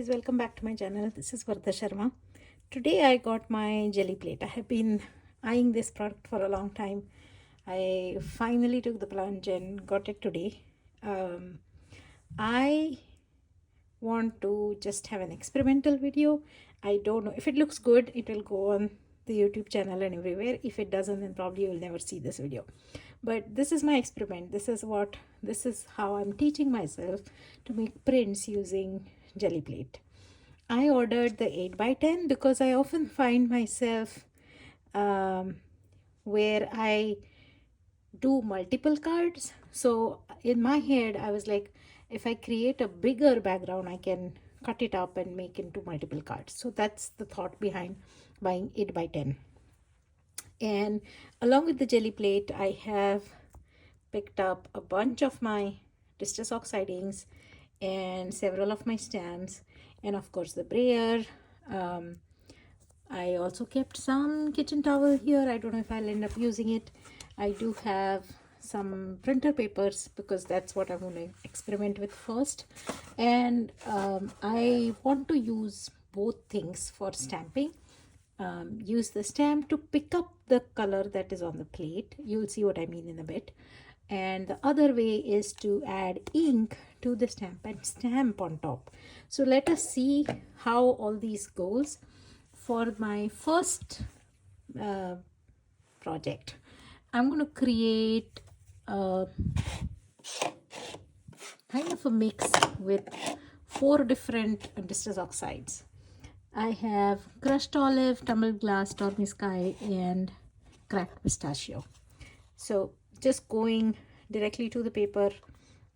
guys, welcome back to my channel. This is Vardha Sharma. Today I got my jelly plate. I have been eyeing this product for a long time. I finally took the plunge and got it today. I want to just have an experimental video. I don't know if it looks good, it will go on the YouTube channel and everywhere. If it doesn't, then probably you will never see this video. But this is my experiment. This is how I'm teaching myself to make prints using jelly plate. I ordered the 8x10 because I often find myself where I do multiple cards. So in my head I was like, if I create a bigger background, I can cut it up and make into multiple cards. So that's the thought behind buying 8x10. And along with the jelly plate, I have picked up a bunch of my distress oxide inks and several of my stamps, and of course the Brayer. I also kept some kitchen towel here. I don't know if I'll end up using it. I do have some printer papers because that's what I'm going to experiment with first. And I want to use both things for stamping. Use the stamp to pick up the color that is on the plate. You'll see what I mean in a bit. And the other way is to add ink to the stamp and stamp on top. So let us see how all these goes. For my first project, I'm going to create a kind of a mix with 4 different distress oxides. I have crushed olive, tumbled glass, stormy sky, and cracked pistachio. So just going directly to the paper,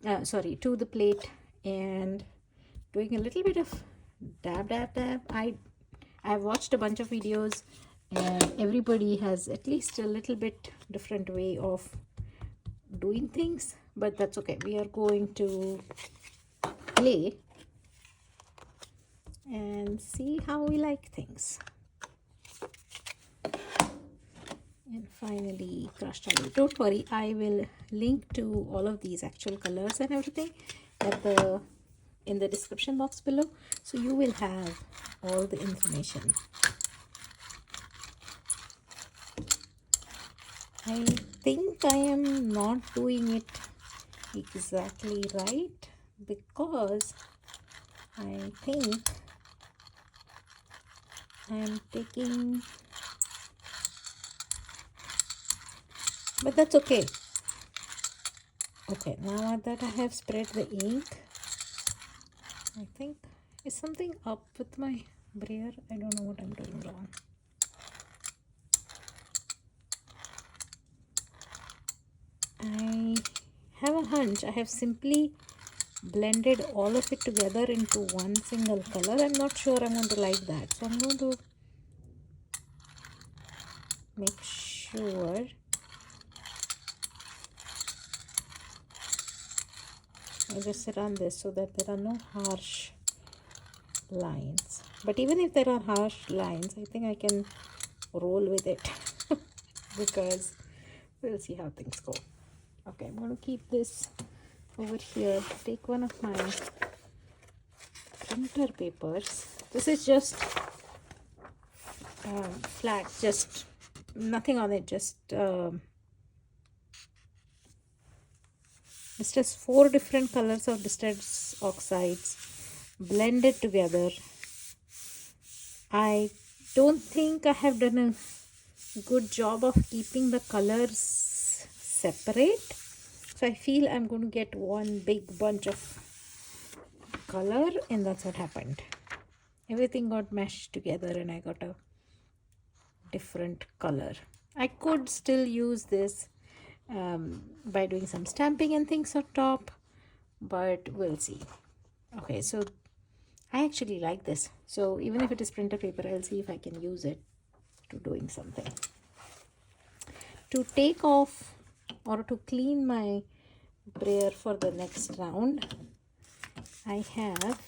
to the plate, and doing a little bit of dab. I've watched a bunch of videos, and everybody has at least a little bit different way of doing things, but that's okay. We are going to play and see how we like things. And finally, crushed olive. Don't worry, I will link to all of these actual colors and everything in the description box below, so you will have all the information. I think I am not doing it exactly right because I think I am taking, but that's okay. Okay, now that I have spread the ink, I think is something up with my Brayer. I don't know what I'm doing wrong. I have a hunch I have simply blended all of it together into one single color. I'm not sure I'm going to like that, so I'm going to make sure I just run this so that there are no harsh lines. But even if there are harsh lines, I think I can roll with it because we'll see how things go. Okay, I'm going to keep this over here. Take one of my printer papers. This is just flat, just nothing on it, just it's just 4 different colors of distress oxides blended together. I don't think I have done a good job of keeping the colors separate, so I feel I'm going to get one big bunch of color, and that's what happened. Everything got mashed together and I got a different color. I could still use this by doing some stamping and things on top, but we'll see. Okay, so I actually like this, so even if it is printer paper, I'll see if I can use it to doing something. To take off or to clean my Brayer for the next round, I have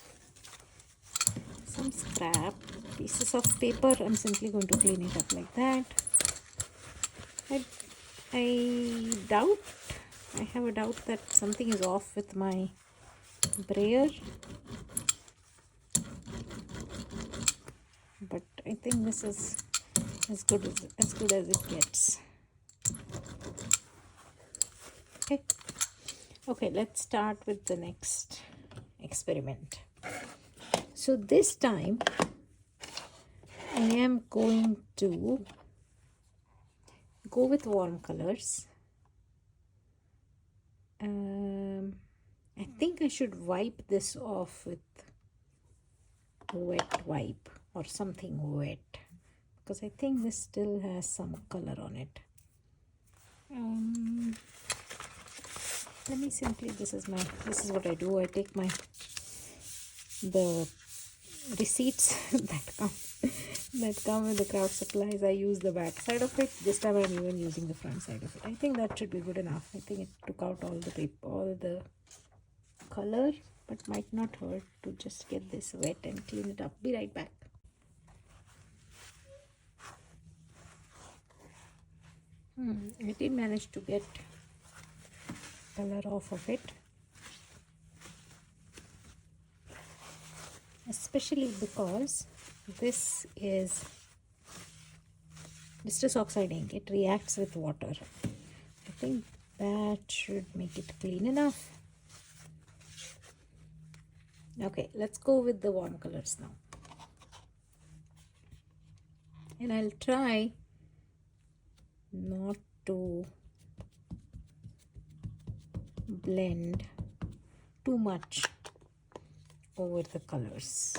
some scrap pieces of paper. I'm simply going to clean it up like that. I have a doubt that something is off with my Brayer. I think this is as good as it gets. Okay, let's start with the next experiment. So this time I am going to go with warm colors. I think I should wipe this off with a wet wipe or something wet, because I think this still has some color on it. Let me simply, this is what I do. I take the receipts that come with the craft supplies. I use the back side of it. This time I'm even using the front side of it. I think that should be good enough. I think it took out all the paper, all the color, but might not hurt to just get this wet and clean it up. Be right back. I did manage to get color off of it, especially because this is Oxide ink. It reacts with water. I think that should make it clean enough. Okay, let's go with the warm colors now, and I'll try not to blend too much over the colors.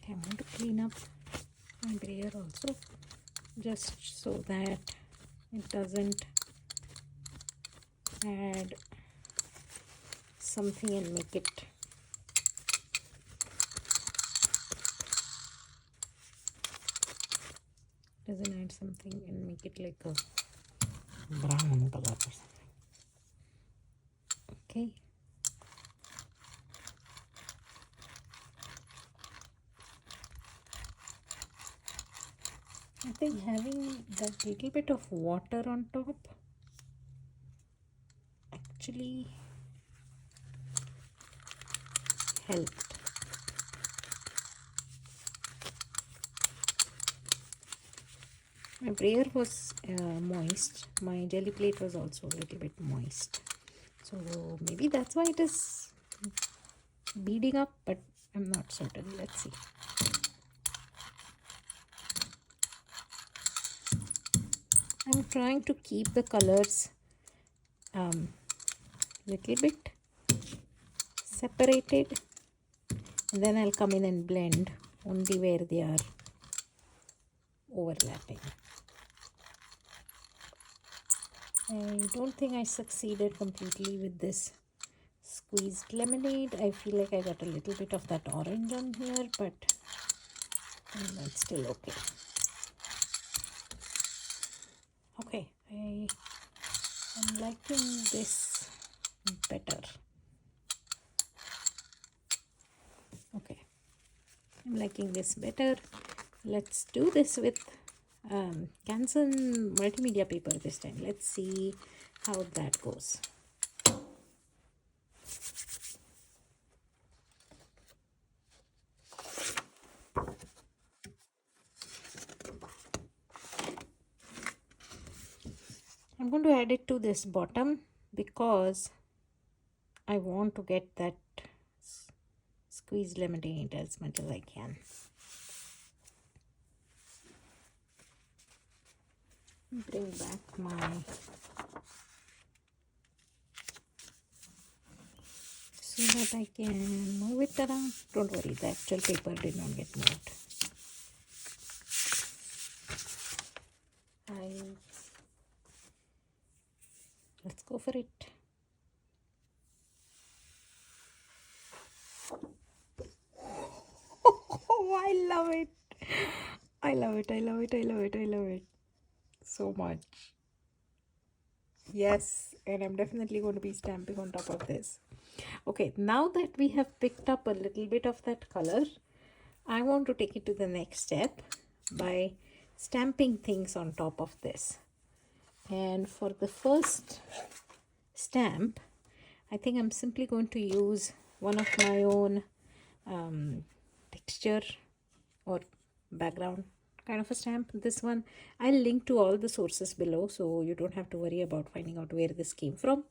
I want to clean up my brayer also, just so that it doesn't add something and make it like a brown color or something. Okay. I think having that little bit of water on top actually helped. My brayer was moist. My jelly plate was also a little bit moist. So maybe that's why it is beading up, but I'm not certain. Let's see. I'm trying to keep the colors little bit separated, and then I'll come in and blend only where they are overlapping. I don't think I succeeded completely with this squeezed lemonade. I feel like I got a little bit of that orange on here, but that's still okay. Okay, I am liking this better. Okay, I'm liking this better. Let's do this with Canson multimedia paper this time. Let's see how that goes. I'm going to add it to this bottom because I want to get that squeezed lemonade as much as I can. Bring back my so that I can move it around. Don't worry, the actual paper did not get moved. Let's go for it. Oh, I love it. I love it. I love it. I love it. I love it so much. Yes, and I'm definitely going to be stamping on top of this. Okay, now that we have picked up a little bit of that color, I want to take it to the next step by stamping things on top of this. And for the first stamp, I think I'm simply going to use one of my own texture or background kind of a stamp. This one I'll link to all the sources below, so you don't have to worry about finding out where this came from.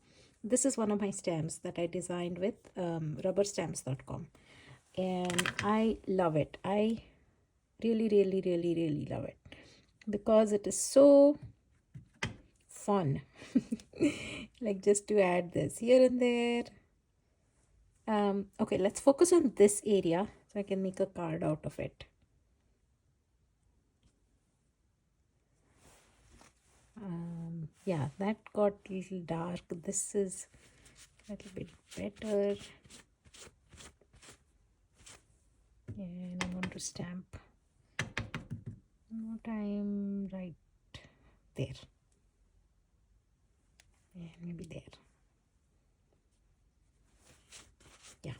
This is one of my stamps that I designed with rubberstamps.com, and I love it. I really love it because it is so fun. Like, just to add this here and there. Okay, let's focus on this area so I can make a card out of it. Yeah, that got a little dark. This is a little bit better. And I'm going to stamp one more time right there. And maybe there. Yeah.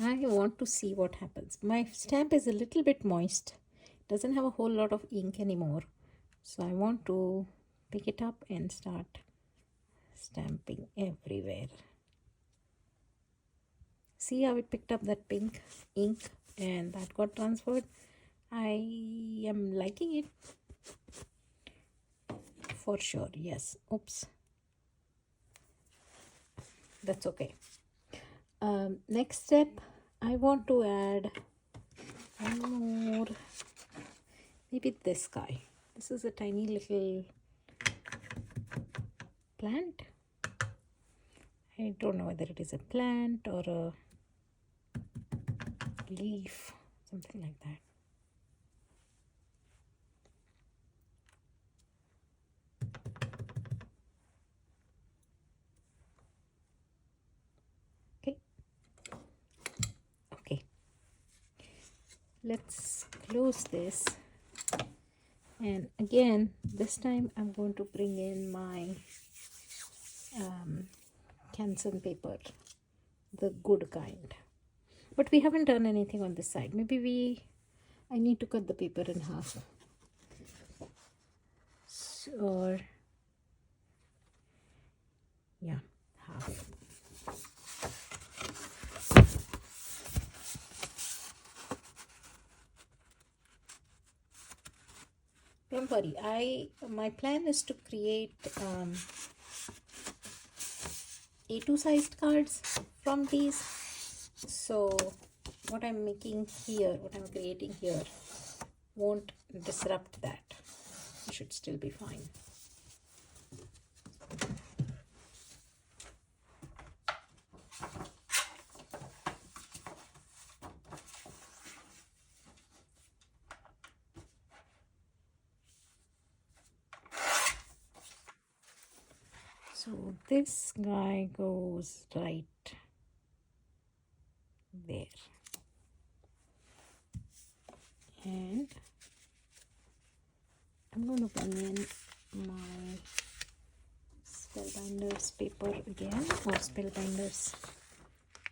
I want to see what happens. My stamp is a little bit moist. It doesn't have a whole lot of ink anymore. So I want to pick it up and start stamping everywhere. See how it picked up that pink ink and that got transferred? I am liking it for sure. Yes. Oops. That's okay. Next step, I want to add one more, maybe this guy. This is a tiny little plant. I don't know whether it is a plant or a leaf, something like that. Okay, let's close this, and again this time I'm going to bring in my Canson paper, the good kind, but we haven't done anything on this side. Maybe I need to cut the paper in half, or yeah, half. Don't worry, my plan is to create A2 sized cards from these. So what I'm making here, what I'm creating here won't disrupt that. It should still be fine. So this guy goes right there. And I'm going to bring in my Spellbinders paper again, or Spellbinders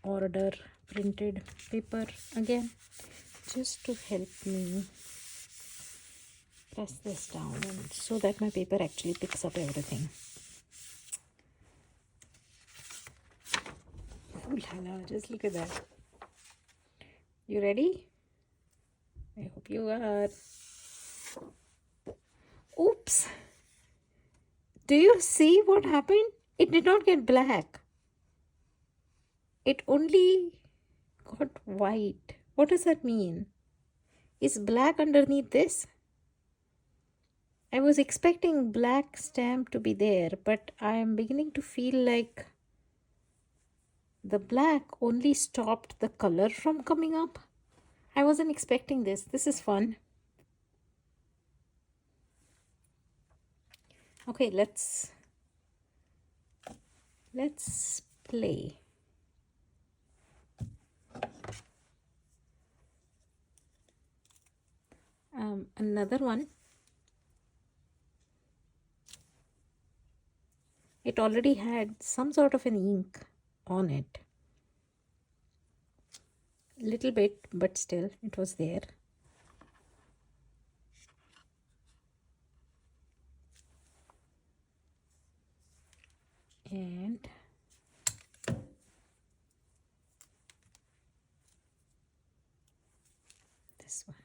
order printed paper again, just to help me press this down and so that my paper actually picks up everything. Ooh la la, just look at that. You ready? I hope you are. Oops. Do you see what happened? It did not get black. It only got white. What does that mean? Is black underneath this? I was expecting black stamp to be there, but I am beginning to feel like the black only stopped the color from coming up. I wasn't expecting this. This is fun. Okay, let's play. Another one. it already had some sort of an ink on it. Little bit, but still it was there. And this one.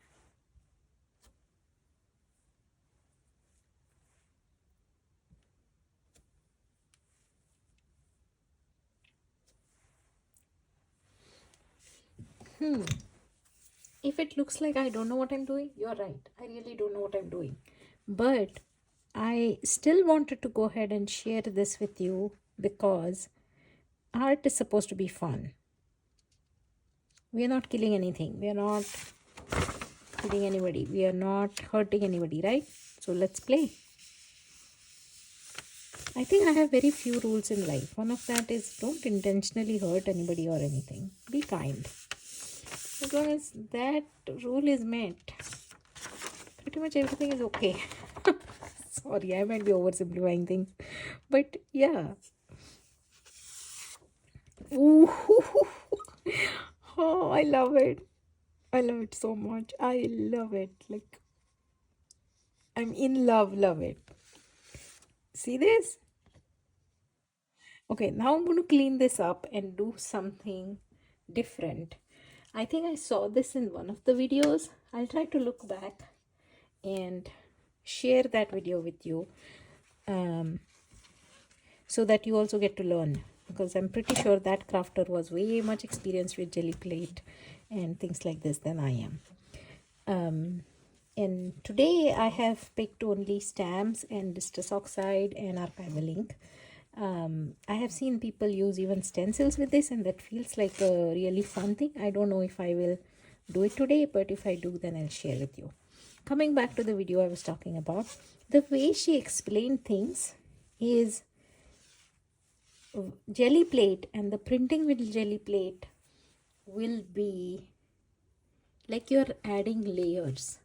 If it looks like I don't know what I'm doing, you're right. I really don't know what I'm doing. But I still wanted to go ahead and share this with you because art is supposed to be fun. We are not killing anything. We are not killing anybody. We are not hurting anybody, right? So let's play. I think I have very few rules in life. One of that is don't intentionally hurt anybody or anything. Be kind. As long as that rule is met, pretty much everything is okay. Sorry, I might be oversimplifying things. But yeah. Ooh. Oh, I love it. I love it so much. I love it. Like, I'm in love it. See this? Okay, now I'm going to clean this up and do something different. I think I saw this in one of the videos. I'll try to look back and share that video with you so that you also get to learn, because I'm pretty sure that crafter was way much experienced with jelly plate and things like this than I am. And today I have picked only stamps and distress oxide and archival ink. I have seen people use even stencils with this, and that feels like a really fun thing. I don't know if I will do it today, but if I do, then I'll share with you. Coming back to the video I was talking about, the way she explained things is jelly plate, and the printing with jelly plate will be like you're adding layers.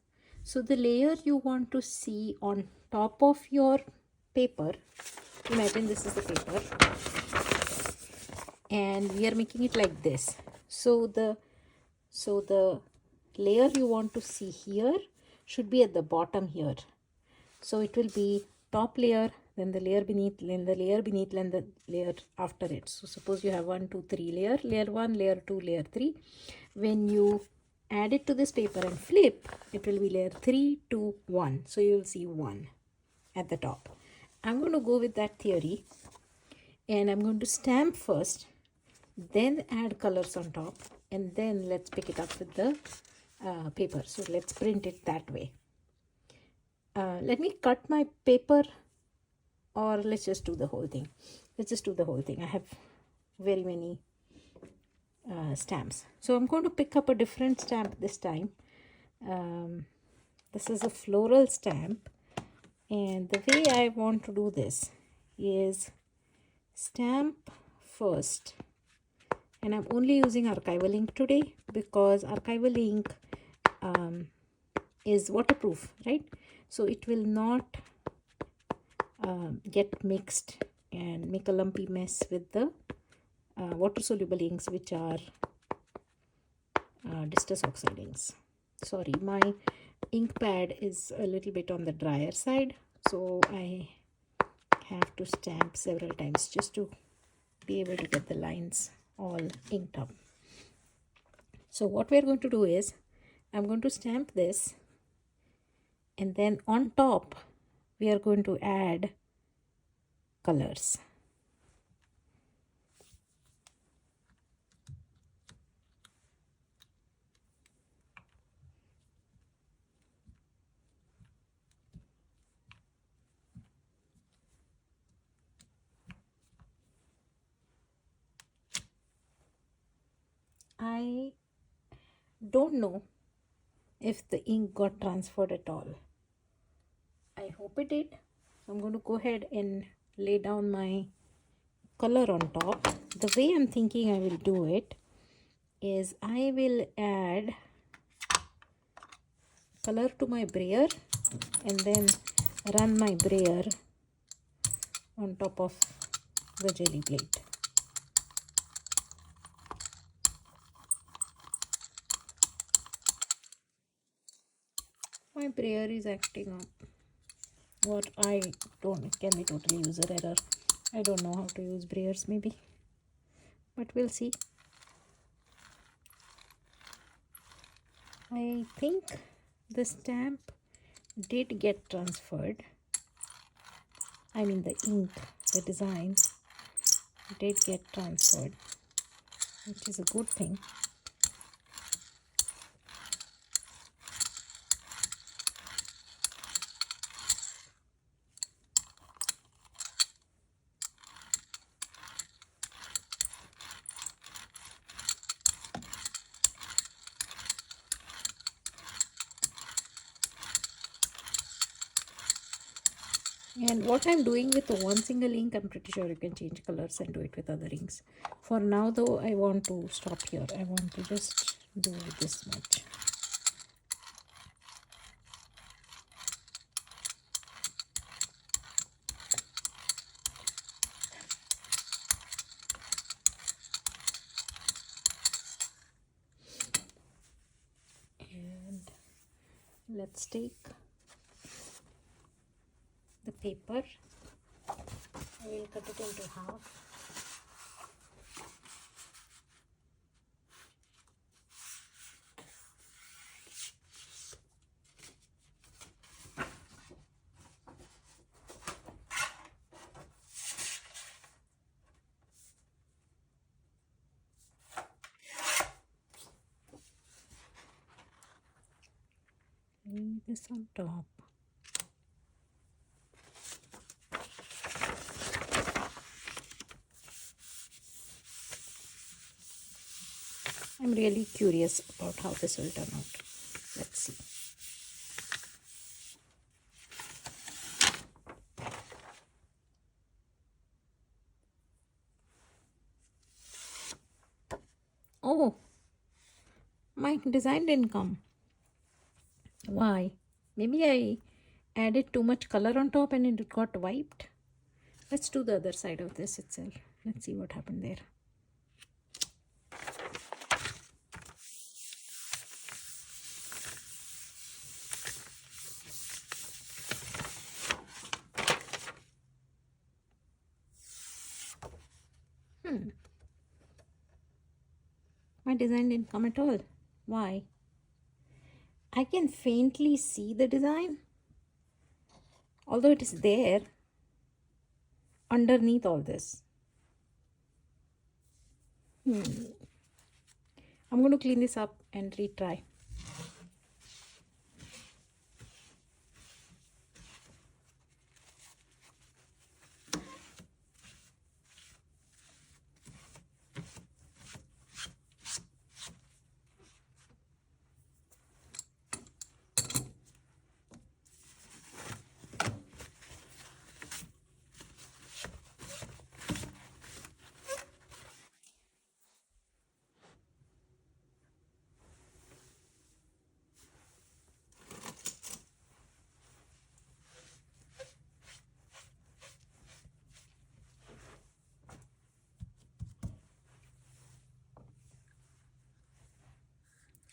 So the layer you want to see on top of your paper, imagine this is the paper and we are making it like this. So the layer you want to see here should be at the bottom here. So it will be top layer, then the layer beneath, then the layer beneath, then the layer after it. So suppose you have 1, 2, 3 layer 1, layer 2, layer 3. When you add it to this paper and flip, it will be layer 3, 2, 1. So you will see 1 at the top. I'm going to go with that theory, and I'm going to stamp first, then add colors on top, and then let's pick it up with the paper. So let's print it that way. Let me cut my paper, or let's just do the whole thing. Let's just do the whole thing. I have very many stamps. So I'm going to pick up a different stamp this time. This is a floral stamp, and the way I want to do this is stamp first, and I'm only using archival ink today because archival ink is waterproof, right? So it will not get mixed and make a lumpy mess with the water soluble inks, which are distress oxide inks. Sorry, my ink pad is a little bit on the drier side, so I have to stamp several times just to be able to get the lines all inked up. So what we're going to do is I'm going to stamp this, and then on top we are going to add colors. I don't know if the ink got transferred at all. I hope it did. So I'm going to go ahead and lay down my color on top. The way I'm thinking I will do it is I will add color to my brayer and then run my brayer on top of the jelly plate. My Brayer is acting up. What I don't, can be totally user error. I don't know how to use Brayers maybe, but we'll see. I think the stamp did get transferred. I mean the ink, the design did get transferred, which is a good thing. And what I'm doing with one single ink, I'm pretty sure you can change colors and do it with other inks. For now though, I want to stop here. I want to just do this much. And let's take the paper. I will cut it into half. Lay this on top. I'm really curious about how this will turn out. Let's see. Oh, my design didn't come. Why? Maybe I added too much color on top and it got wiped. Let's do the other side of this itself. Let's see what happened there. My design didn't come at all. Why? I can faintly see the design, although it is there underneath all this. I'm going to clean this up and retry.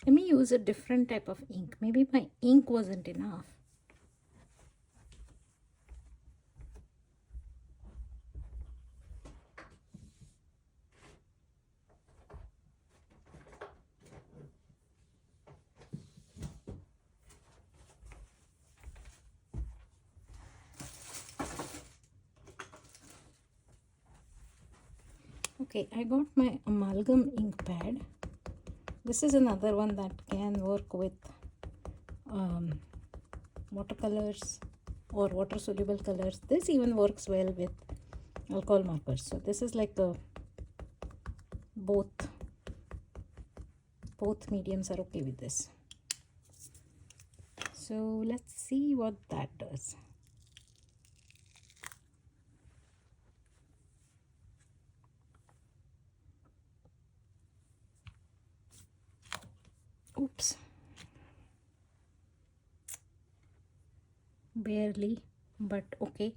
Let me use a different type of ink. Maybe my ink wasn't enough. Okay, I got my amalgam ink pad. This is another one that can work with watercolors or water soluble colors. This even works well with alcohol markers. So this is like a both mediums are okay with this. So let's see what that does. Oops. Barely, but okay.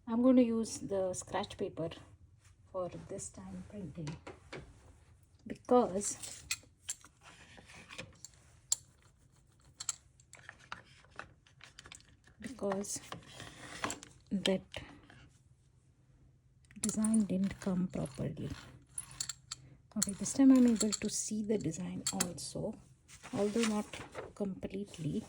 I'm going to use the scratch paper for this time printing, because that design didn't come properly. Okay, this time I'm able to see the design also, although not completely.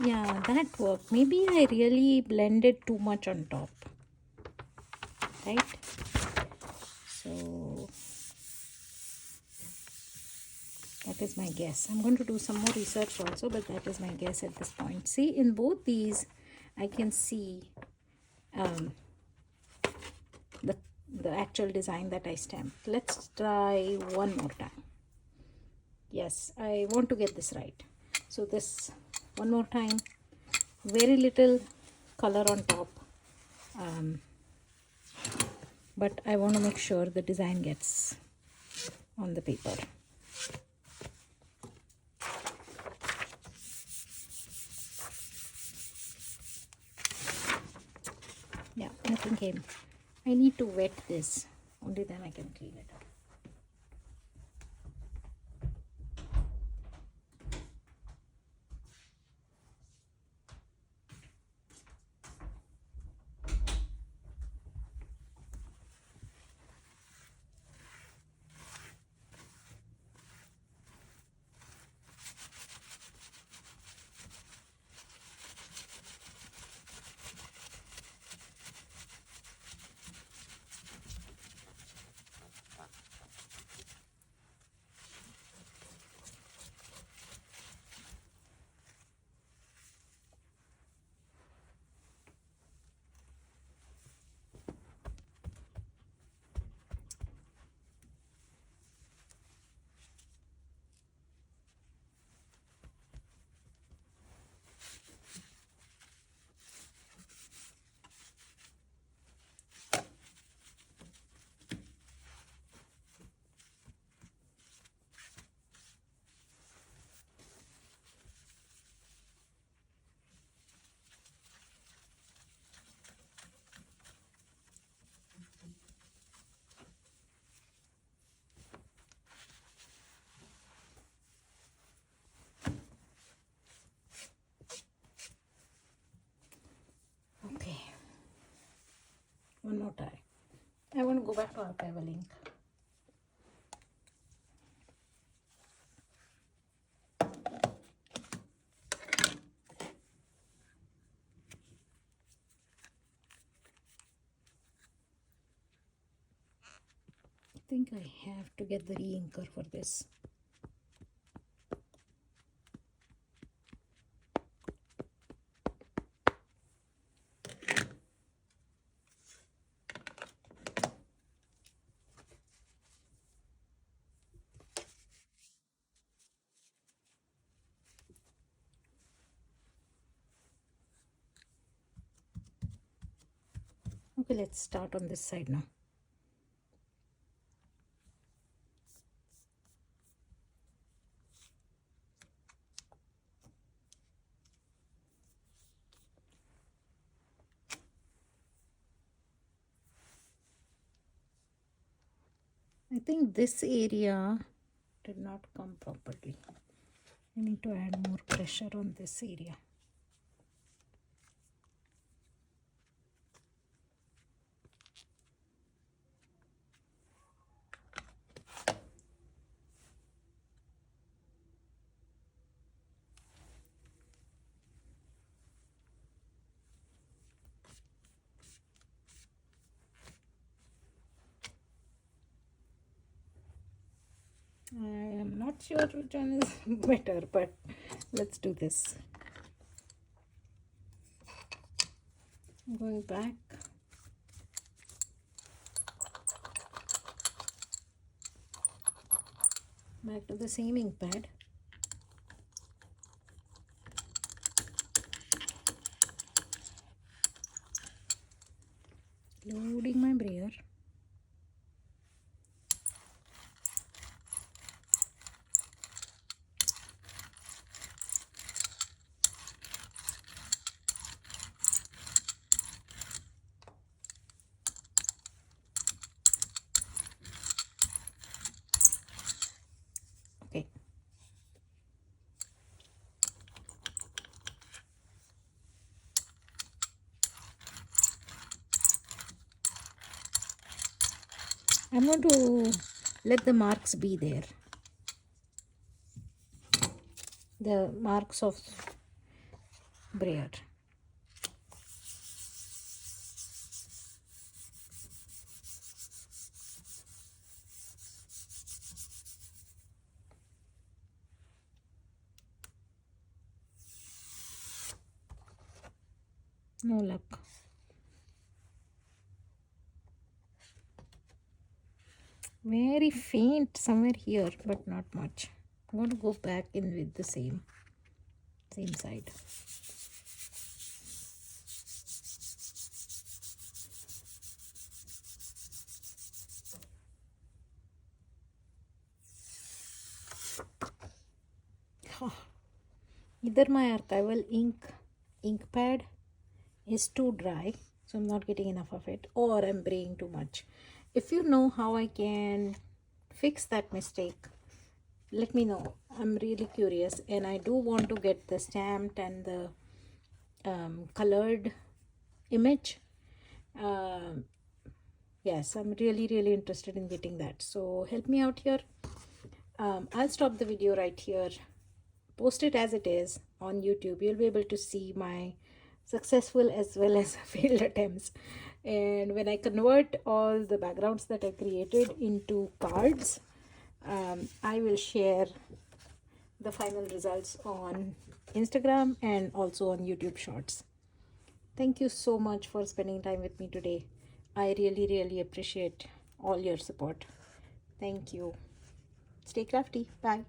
Yeah, that worked. Maybe I really blended too much on top, right? So that is my guess. I'm going to do some more research also, but that is my guess at this point. See, in both these I can see the actual design that I stamped. Let's try one more time. Yes, I want to get this right. So this one more time, very little color on top, but I want to make sure the design gets on the paper. Yeah, nothing came. I need to wet this, only then I can clean it up. Okay, one more time. I want to go back to archival ink. I think I have to get the re-inker for this. Okay, let's start on this side now. I think this area did not come properly. I need to add more pressure on this area. I am not sure which one is better, but let's do this. I'm going back. Back to the same ink pad. Loading my brayer. I'm going to let the marks be there. The marks of Brayer. No luck. Very faint somewhere here, but not much. I'm going to go back in with the same side. Either my archival ink pad is too dry, so I'm not getting enough of it, or I'm braying too much. If you know how I can fix that mistake, let me know. I'm really curious, and I do want to get the stamped and the colored image. Yes, I'm really interested in getting that, so help me out here. I'll stop the video right here, post it as it is on YouTube. You'll be able to see my successful as well as failed attempts, and when I convert all the backgrounds that I created into cards, I will share the final results on Instagram and also on YouTube Shorts. Thank you so much for spending time with me today. I really appreciate all your support. Thank you. Stay crafty. Bye.